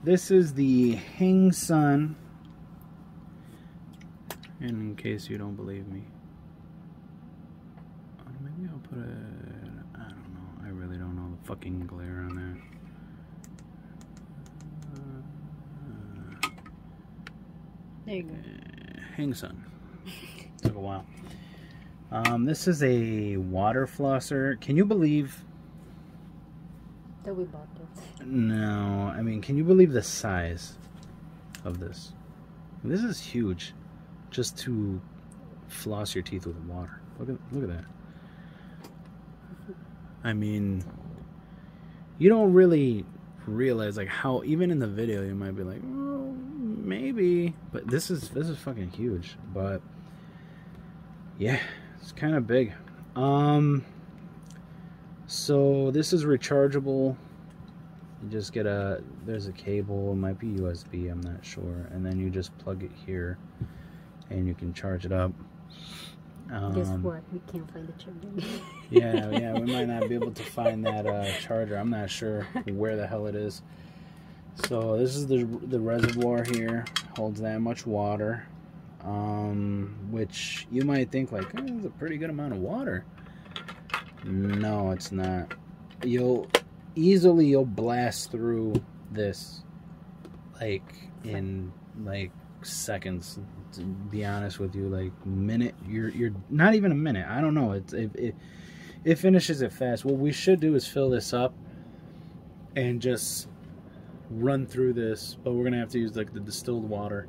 This is the hangsun. And in case you don't believe me, maybe I'll put a, I don't know, I really don't know the fucking glare on that. There you go. Hangsun. Took a while. This is a water flosser. Can you believe that we bought this? No, I mean, can you believe the size of this? This is huge, just to floss your teeth with water. Look at that. I mean, you don't really realize like how, even in the video you might be like, oh, maybe, but this is fucking huge. But yeah, it's kind of big. So this is rechargeable. You just get there's a cable, it might be USB, I'm not sure, and then you just plug it here and you can charge it up. Guess what? We can't find the charger. yeah, we might not be able to find that charger. I'm not sure where the hell it is. So this is the reservoir here, holds that much water, which you might think like, oh, that's a pretty good amount of water. No, it's not. You'll blast through this like in like seconds, to be honest with you. Like minute, you're not even a minute, I don't know, it finishes it fast. What we should do is fill this up and just run through this, but we're gonna have to use like the distilled water.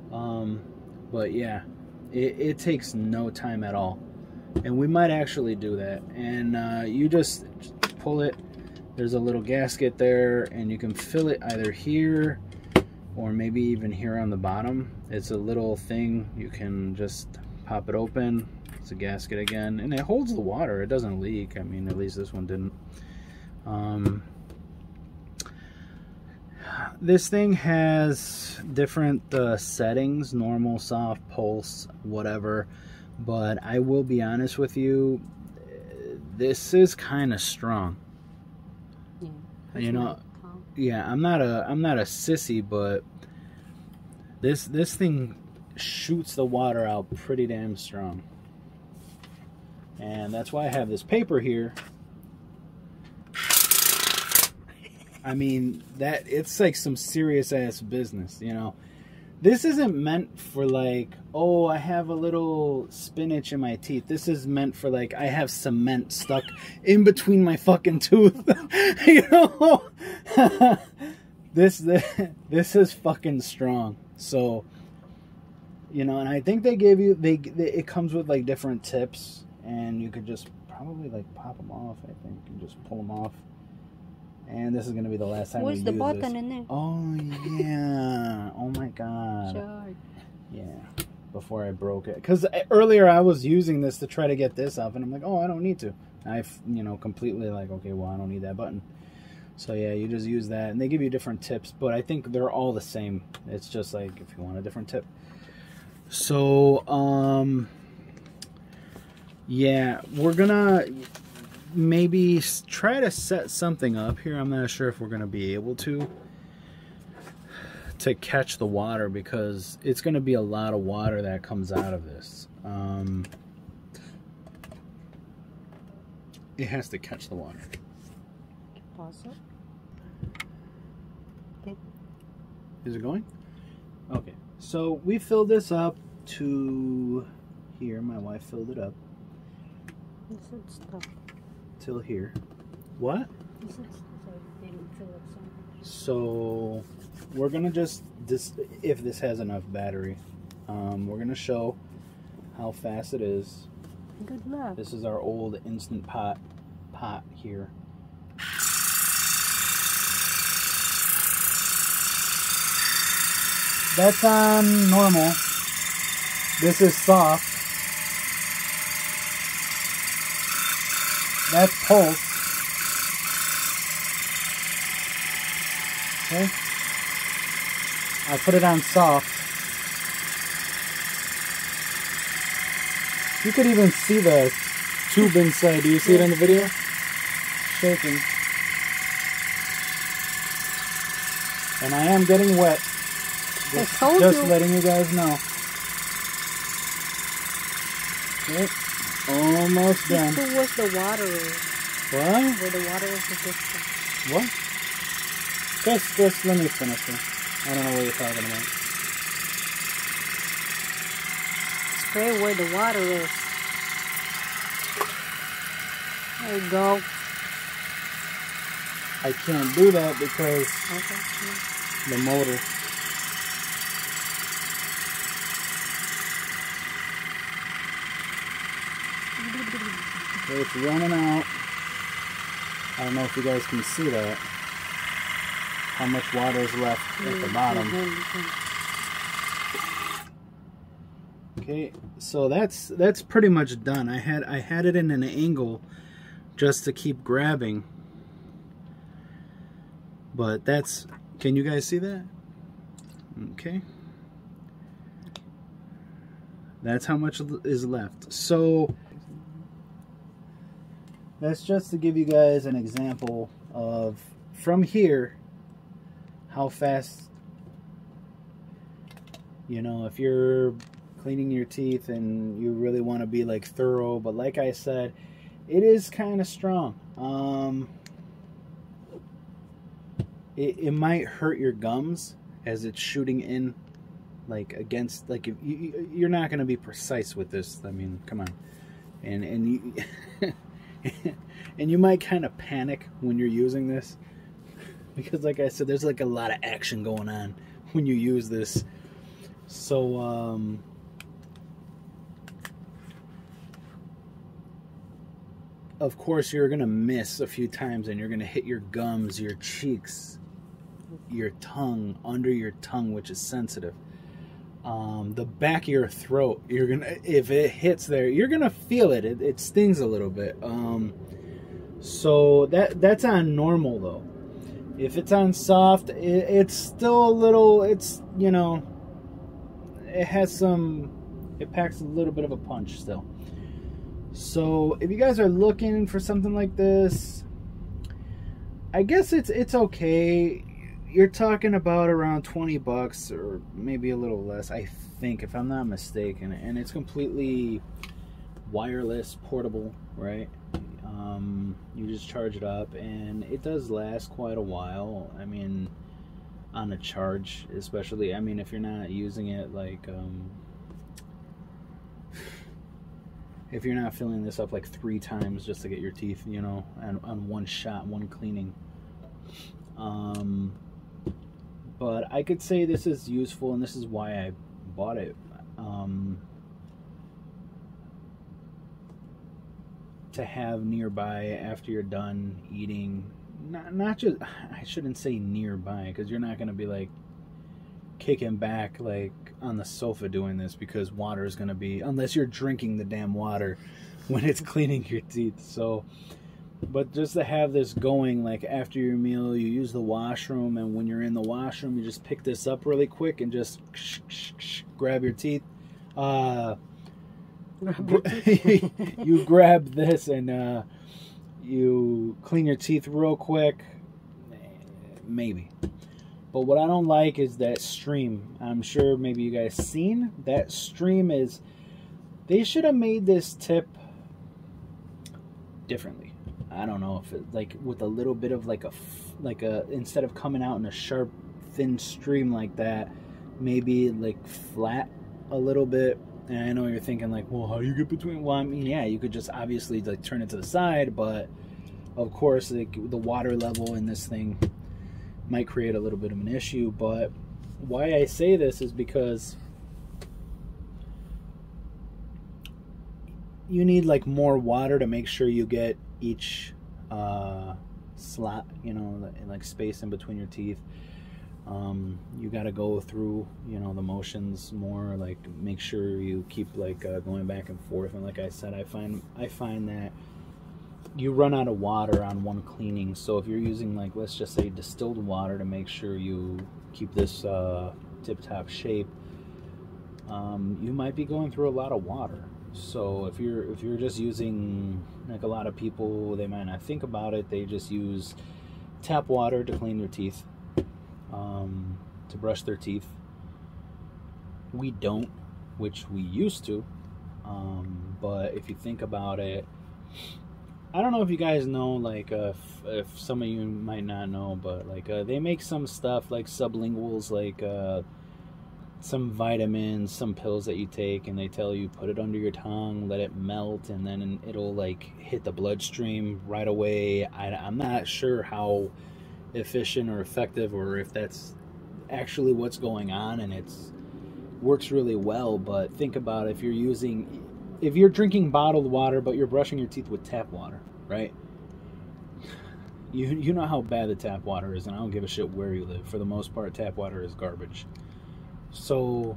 But yeah, it takes no time at all, and we might actually do that. And you just pull it. There's a little gasket there, and you can fill it either here or maybe even here on the bottom. It's a little thing, you can just pop it open. It's a gasket again, and it holds the water. It doesn't leak. I mean, at least this one didn't. This thing has different settings: normal, soft, pulse, whatever. But I will be honest with you, this is kind of strong. Yeah, you know, yeah, I'm not a sissy, but this thing shoots the water out pretty damn strong. And that's why I have this paper here. I mean, that it's like some serious ass business, you know. This isn't meant for like, oh, I have a little spinach in my teeth. This is meant for like, I have cement stuck in between my fucking tooth. You know? This is fucking strong. So, you know, and I think they gave you, it comes with like different tips, and you could just probably like pop them off, I think, and just pull them off. And this is going to be the last time we use this. Where's the button in there? Oh, yeah. Oh, my God. Sure. Yeah. Before I broke it. Because earlier I was using this to try to get this off. And I'm like, oh, I don't need to. I've, you know, completely like, okay, well, I don't need that button. So, yeah, you just use that. And they give you different tips. But I think they're all the same. It's just like if you want a different tip. So, yeah, we're going to maybe try to set something up here. I'm not sure if we're going to be able to catch the water, because it's going to be a lot of water that comes out of this. It has to catch the water. Pause it. Okay. Is it going? Okay. So we filled this up to here. My wife filled it up. Till here. What? So we're gonna just if this has enough battery, we're gonna show how fast it is. Good luck. This is our old instant pot here. That's on normal. This is soft. That's pulse. Okay. I put it on soft. You could even see the tube inside. Do you see it in the video? Shaking. And I am getting wet. Just letting you guys know. Okay. Almost done. Towards the water is. What? Where the water is distance. What? Just let me finish it. I don't know what you're talking about. Spray where the water is. There you go. I can't do that because the motor. Okay, it's running out. I don't know if you guys can see that. How much water is left at the bottom. Okay, so that's pretty much done. I had it in an angle just to keep grabbing. But that's, can you guys see that? Okay. That's how much is left. So that's just to give you guys an example of from here how fast, you know, if you're cleaning your teeth and you really want to be like thorough, but like I said, it is kind of strong. It might hurt your gums as it's shooting in, like against, like if you're not going to be precise with this. I mean, come on, and you and you might kind of panic when you're using this because, like I said, there's like a lot of action going on when you use this. So of course you're gonna miss a few times and you're gonna hit your gums, your cheeks, your tongue, under your tongue, which is sensitive, the back of your throat. You're gonna, if it hits there, you're gonna feel it. It stings a little bit. So that's on normal though. If it's on soft, it's still a little, it's, you know, it has some, it packs a little bit of a punch still. So if you guys are looking for something like this, I guess it's okay. You're talking about around 20 bucks or maybe a little less, I think, if I'm not mistaken. And it's completely wireless, portable, right? You just charge it up and it does last quite a while. I mean, on a charge, especially, I mean, if you're not using it like, if you're not filling this up like 3 times just to get your teeth, you know, on one shot, one cleaning. But I could say this is useful, and this is why I bought it. To have nearby after you're done eating. Not just, I shouldn't say nearby, because you're not going to be like kicking back like on the sofa doing this, because water is going to be, unless you're drinking the damn water when it's cleaning your teeth. So, but just to have this going, like after your meal, you use the washroom, and when you're in the washroom, you just pick this up really quick and just grab your teeth. You grab this and you clean your teeth real quick, maybe. But what I don't like is that stream. I'm sure maybe you guys seen that stream. Is, they should have made this tip differently. I don't know if it, like with a little bit of like a instead of coming out in a sharp thin stream like that, maybe like flat a little bit. And I know you're thinking like, well, how do you get between? Well, I mean, yeah, you could just obviously like turn it to the side, but of course, like the water level in this thing might create a little bit of an issue. But why I say this is because you need like more water to make sure you get each slot, you know, like space in between your teeth. You got to go through, you know, the motions more, like make sure you keep like going back and forth. And like I said, I find that you run out of water on one cleaning. So if you're using, like, let's just say distilled water to make sure you keep this tip-top shape, you might be going through a lot of water. So if you're just using, like a lot of people, they might not think about it, they just use tap water to clean their teeth. to brush their teeth. We don't, which we used to. But if you think about it, I don't know if you guys know, like, if some of you might not know, but like they make some stuff like sublinguals, like some vitamins, some pills that you take, and they tell you put it under your tongue, let it melt, and then it'll like hit the bloodstream right away. I'm not sure how efficient or effective, or if that's actually what's going on, and it's works really well. But think about if you're drinking bottled water, but you're brushing your teeth with tap water, right? You know how bad the tap water is, and I don't give a shit where you live. For the most part, tap water is garbage. So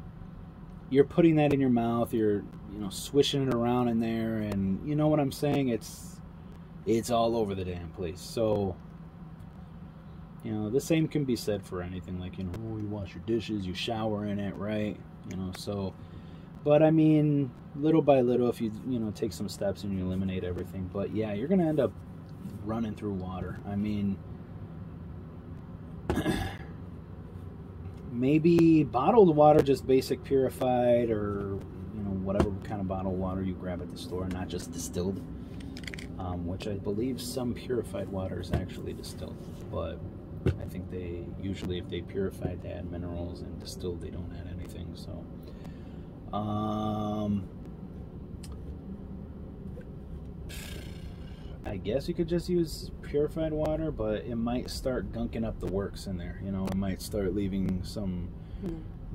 you're putting that in your mouth, you're swishing it around in there, and you know what I'm saying? It's all over the damn place. So the same can be said for anything, like you wash your dishes, you shower in it, right? So, but I mean, little by little, if you take some steps and you eliminate everything, but yeah, you're gonna end up running through water. I mean, maybe bottled water, just basic purified, or whatever kind of bottled water you grab at the store, not just distilled, which I believe some purified water is actually distilled, but I think they usually, if they purified, they add minerals, and distilled they don't add anything. So I guess you could just use purified water, but it might start gunking up the works in there. It might start leaving some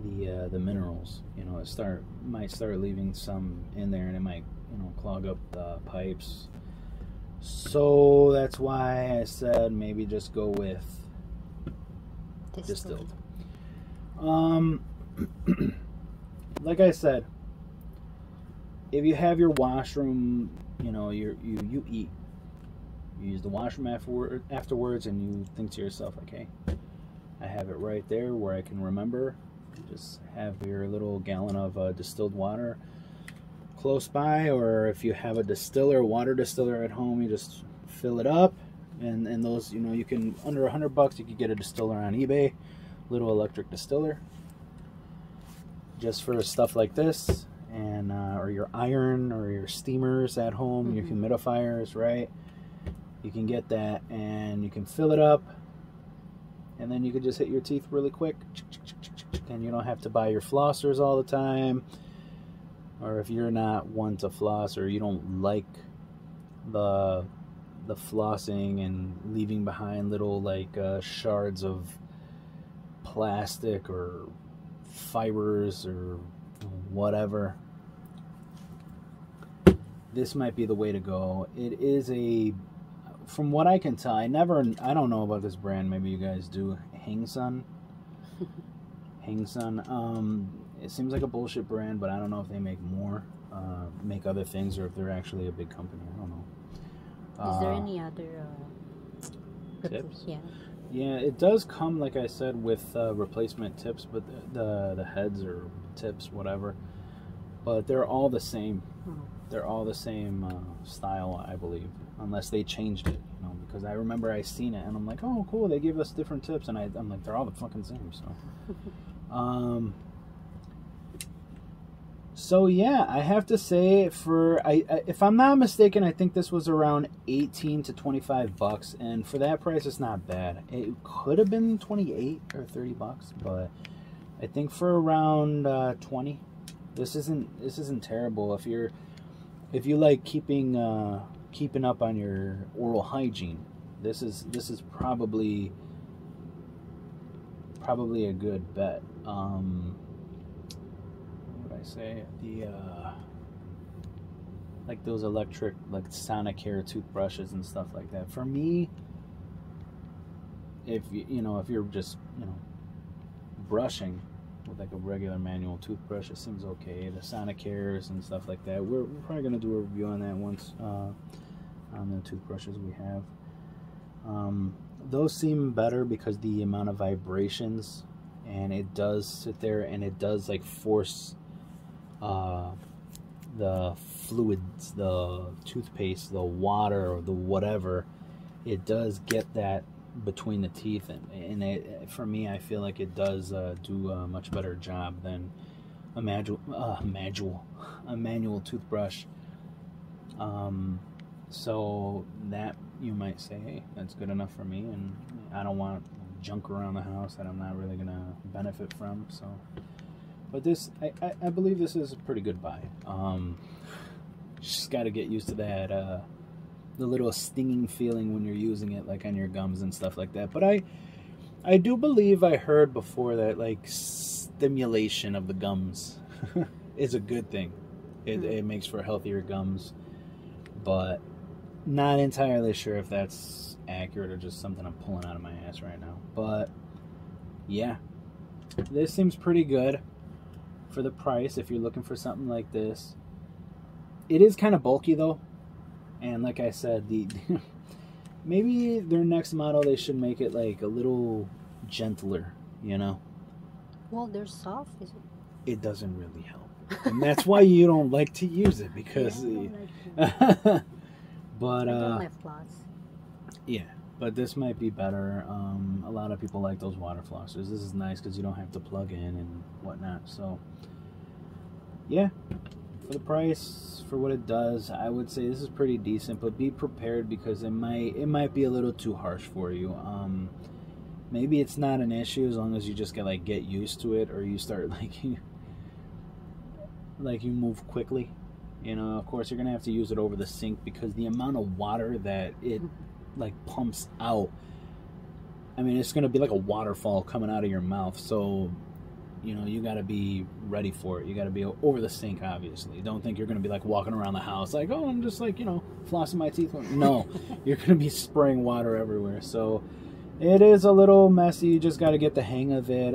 the minerals. It might start leaving some in there, and it might clog up the pipes. So that's why I said maybe just go with distilled. Like I said, if you have your washroom, you eat. You use the washroom afterwards, and you think to yourself, like, hey, I have it right there where I can remember. Just have your little gallon of distilled water close by, or if you have a water distiller at home, you just fill it up. And those, you can, under $100, you could get a distiller on eBay, little electric distiller, just for stuff like this, and or your iron or your steamers at home, your humidifiers, right? You can get that, and you can fill it up, and then you can just hit your teeth really quick, and you don't have to buy your flossers all the time. Or if you're not one to floss, or you don't like the flossing and leaving behind little like shards of plastic or fibers or whatever, this might be the way to go. It is from what I can tell, I don't know about this brand, maybe you guys do, hangsun. It seems like a bullshit brand, but I don't know if they make other things, or if they're actually a big company. I don't know. Is there any other tips? Yeah, it does come, like I said, with replacement tips, but the heads or tips, whatever. But they're all the same. They're all the same style, I believe, unless they changed it. Because I remember I seen it, and I'm like, oh, cool, they give us different tips, and I'm like, they're all the fucking same. So, so yeah, I have to say, if I'm not mistaken, I think this was around $18 to $25, and for that price, it's not bad. It could have been $28 or $30, but I think for around 20, this isn't terrible. If you like keeping up on your oral hygiene, this is probably a good bet. What would I say? Like those electric, like Sonicare toothbrushes and stuff like that. For me, if you're just brushing with like a regular manual toothbrush, it seems okay. The Sonicares and stuff like that, we're probably gonna do a review on that once, on the toothbrushes we have. Those seem better because the amount of vibrations, and it does sit there, and it does like force the fluids, the toothpaste, the water, or the whatever. It does get that between the teeth, and for me, I feel like it does do a much better job than a manual toothbrush. So that you might say, hey, that's good enough for me, and I don't want junk around the house that I'm not really gonna benefit from. So, but this, I believe this is a pretty good buy. Just got to get used to that the little stinging feeling when you're using it, like on your gums and stuff like that. But I do believe I heard before that like stimulation of the gums is a good thing. It makes for healthier gums, but not entirely sure if that's accurate or just something I'm pulling out of my ass right now. But yeah, this seems pretty good for the price if you're looking for something like this. It is kind of bulky though, and like I said, the maybe their next model they should make it like a little gentler, you know. Well, they're soft, isn't it? It doesn't really help, and that's why you don't like to use it, because but I don't like floss. yeah, but this might be better. A lot of people like those water flossers. This is nice because you don't have to plug in and whatnot. So yeah, for the price, for what it does, I would say this is pretty decent, but be prepared because it might be a little too harsh for you. Maybe it's not an issue as long as you just get used to it, or you start you move quickly. You know, of course you're gonna have to use it over the sink because the amount of water that it pumps out, I mean, it's gonna be like a waterfall coming out of your mouth. So you know, you got to be ready for it. You got to be over the sink, obviously. Don't think you're going to be walking around the house oh, I'm just flossing my teeth. No, you're going to be spraying water everywhere. So it is a little messy. You just got to get the hang of it.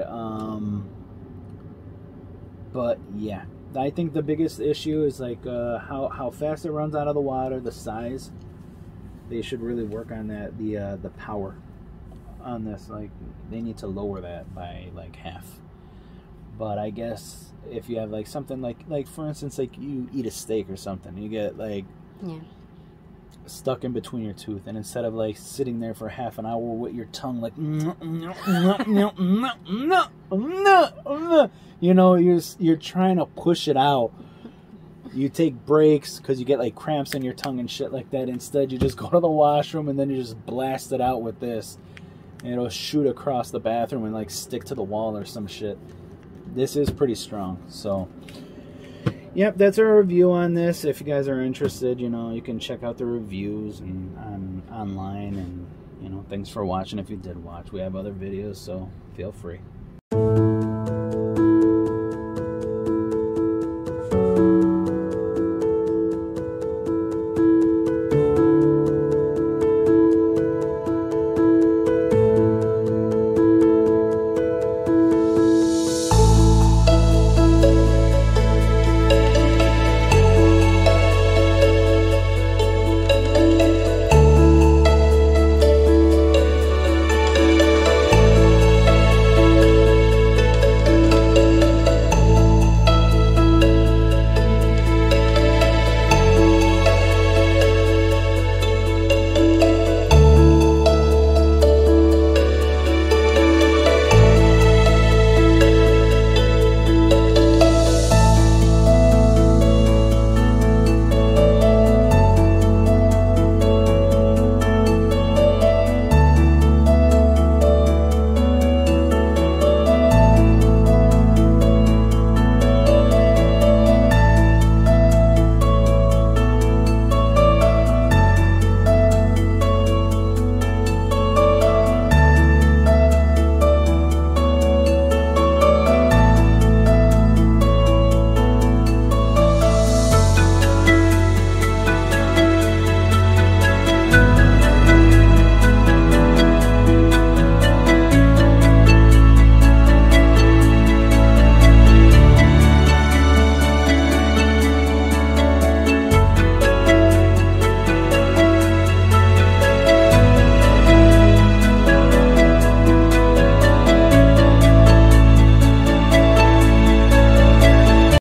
But yeah, I think the biggest issue is how fast it runs out of the water, the size. They should really work on that. The power on this, they need to lower that by half. But I guess if you have something like for instance, you eat a steak or something, you get stuck in between your tooth, and instead of sitting there for half an hour with your tongue you know, you're trying to push it out. You take breaks because you get cramps in your tongue and shit like that. Instead, you just go to the washroom and then you just blast it out with this, and it'll shoot across the bathroom and stick to the wall or some shit. This is pretty strong. So yep, that's our review on this. If you guys are interested, you know, you can check out the reviews online, and you know, thanks for watching. If you did watch, we have other videos, so feel free.